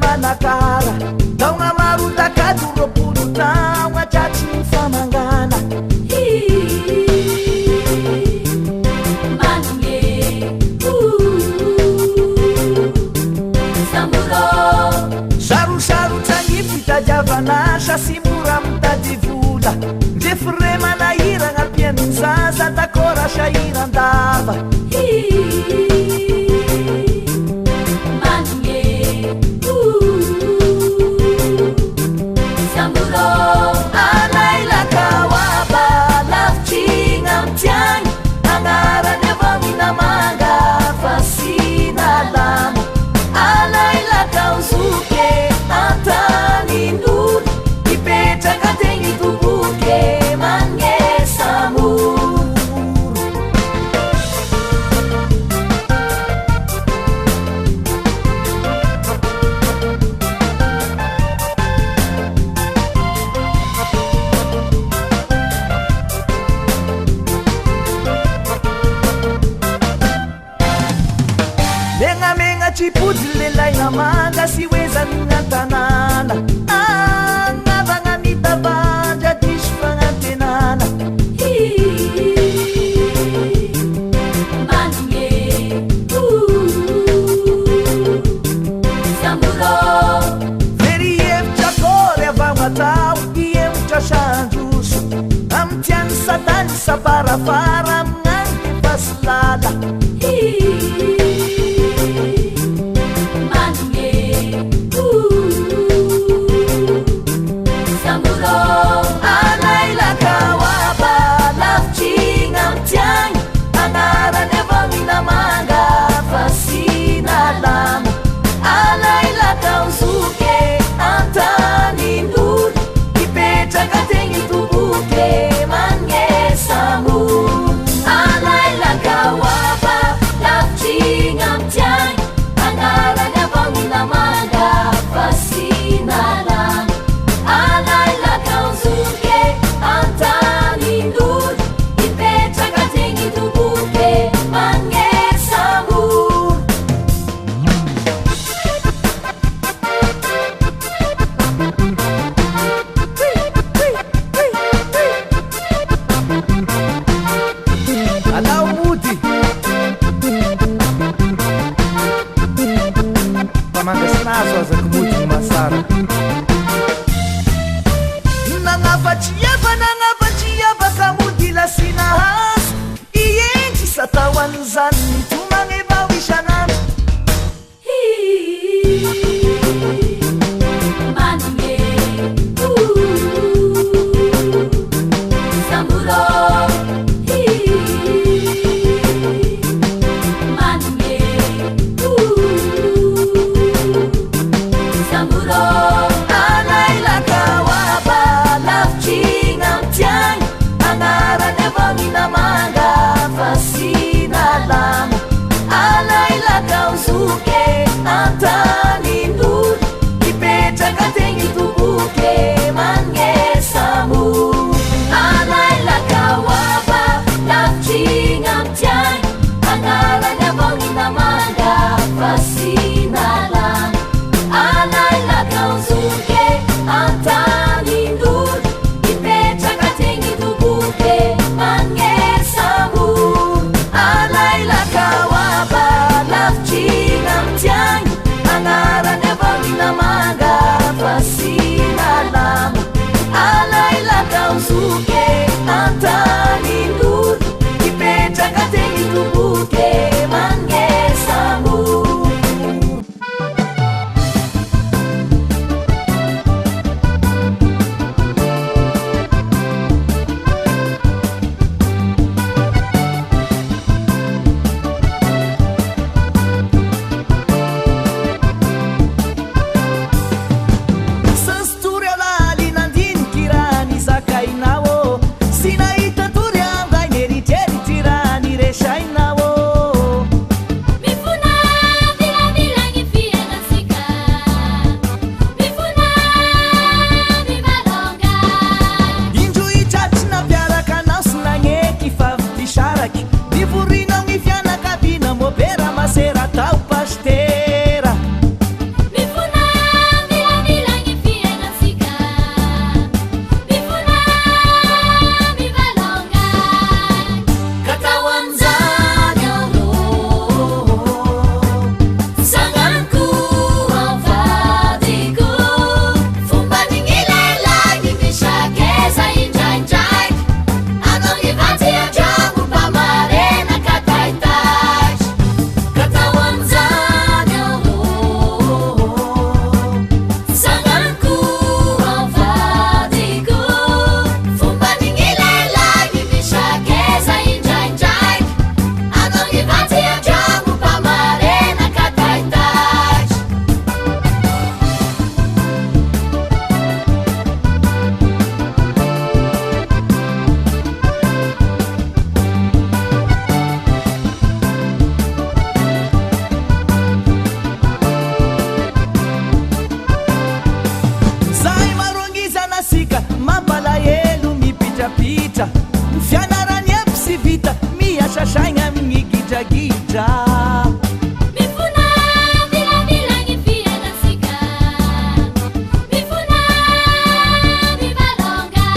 manakara daona maro takady roapolo tao atratsy ny famangana manome samuro sarosarotra ny fitadiavanasa sy mora mitady vola ndre fire manahiragna ampian'ny zaza takora sahirandava Chipudi lelay namanga siweza ningantanana Navanga nitabanja dishfangantenana Manye Samuro Veriev chakore avamatao Iem chashanjusu Amtian satani saparafara Mnganti paslala Anara never mina manga fascina la tsy vita miasa saigna amin'ny gidragidra mifona milamilagny fianasika mifona mivalonga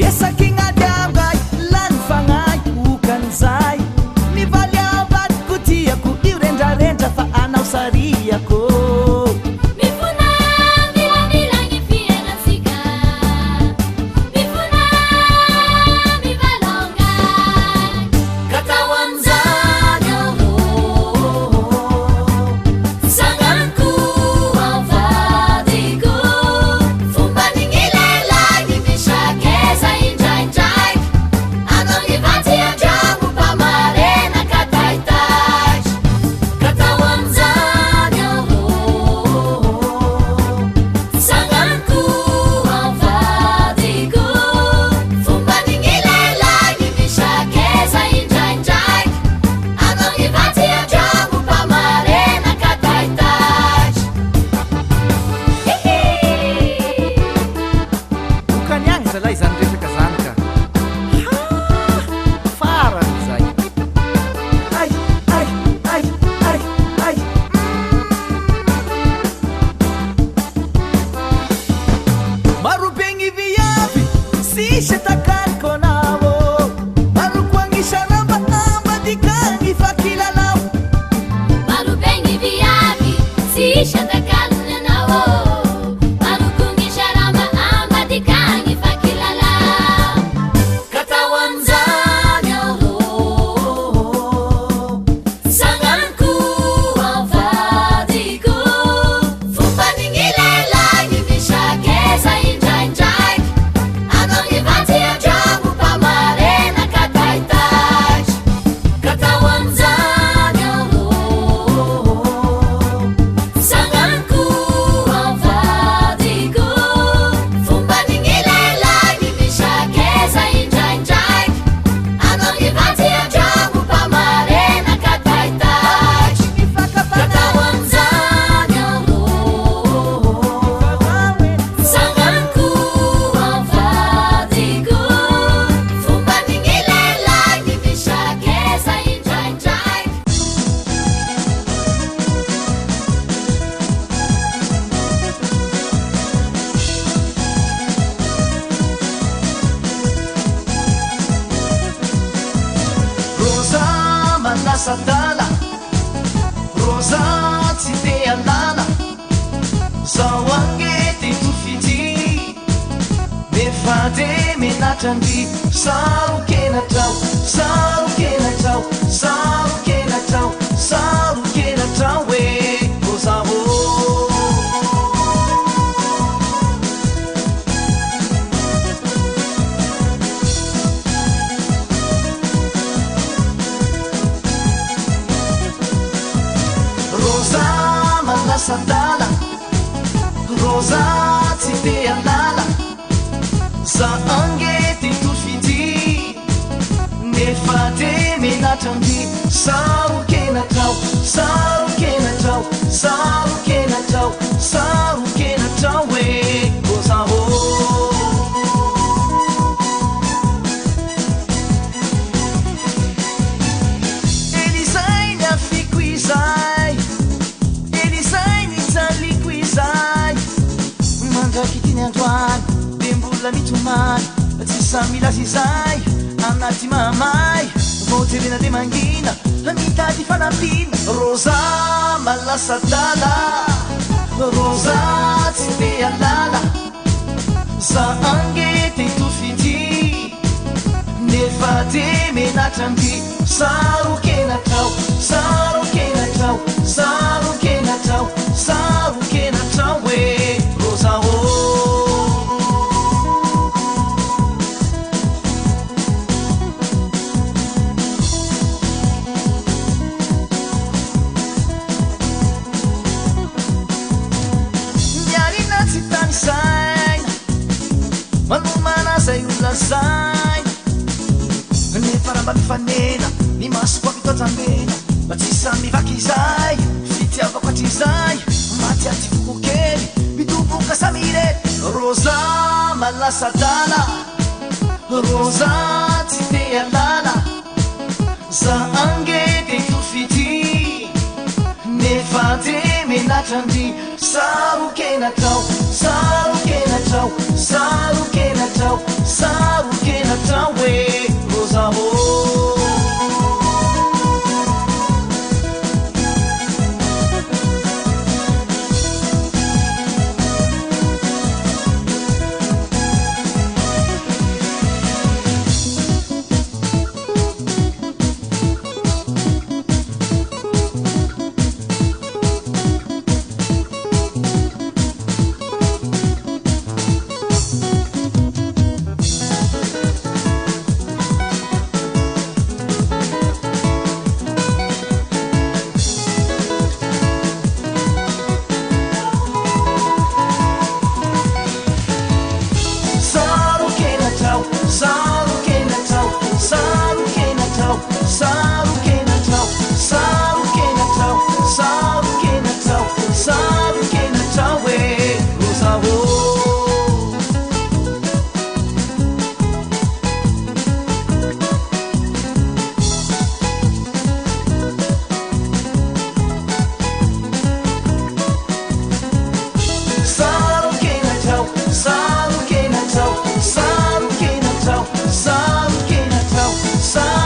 esakignadyangay lany fagnay okan'izay mivaly avadiko tiako io rendrarendra fa anao sariako mifona milamilagny fianasika mifona mivalonga katao am'zany aho sagnanko avadiko fomba nignilelagny misakeza indraindray anao nivaty andragno mpamarena kataitaitry katao am'zany aho sagnanko avadiko fomba nignilelagny misakeza indraindray anao nivaty andragno mpamarena kataitaitry okaniagny zalay zany resaka zany ka faran'izay ay ay ay ay ay marobe gny viavy sisy takaniko anao maroko agnisanamba ambadikagny fakilanao marobengy viavy sisy andakaliny anao marokony saramba ambadikagny fakilala katao am'zany aho sagnanko avadiko fomba nignilelagny misakeza indraindray anao nivaty andragno mpamarena kataitaitry katao am'zany aho sagnanko avadiko fomba nignilelagny misakeza indraindray anao nivaty andragno mpamarena kataitaitry katao am'zany aho sagnanko avadiko fomba nignilelagny misakeza indraindray roza manasa dala roza tsy te alala zao angety tofity nefa de menatrandry sarokenatrao sarokenatrao sarokenatrao sarokenatrao e roza o roza manasa dala roza tsy te alala za angety tofity nefa de menatrandry sarokenatrao sarokenatrao sarokenatrao sarokenatrao e roza o elizay ny afiko izay elizay ny jaliko izay mandraky tiny androany de mbola mitomany tsy samilazy izay anaty mamay vojerena de mangina mitady fanampina roza malasa dala roza tsy te alala za angety tofity nefa de menatrandry sarokenatrao sarokenatrao sarokenatrao sarokenatrao e roza o miarina tsy tany saina manomana zay olazay nefa ramba mifanena ny masoko amitoatrambena mba tsy samivaky izay fitiavako hatrizay maty foko kely mitoboka samirety roza malasa dala roza tsy te alala Natandi, Saruke Natau, Saruke Natau, Saruke Natau, Saruke Natau, Rosavo. Sa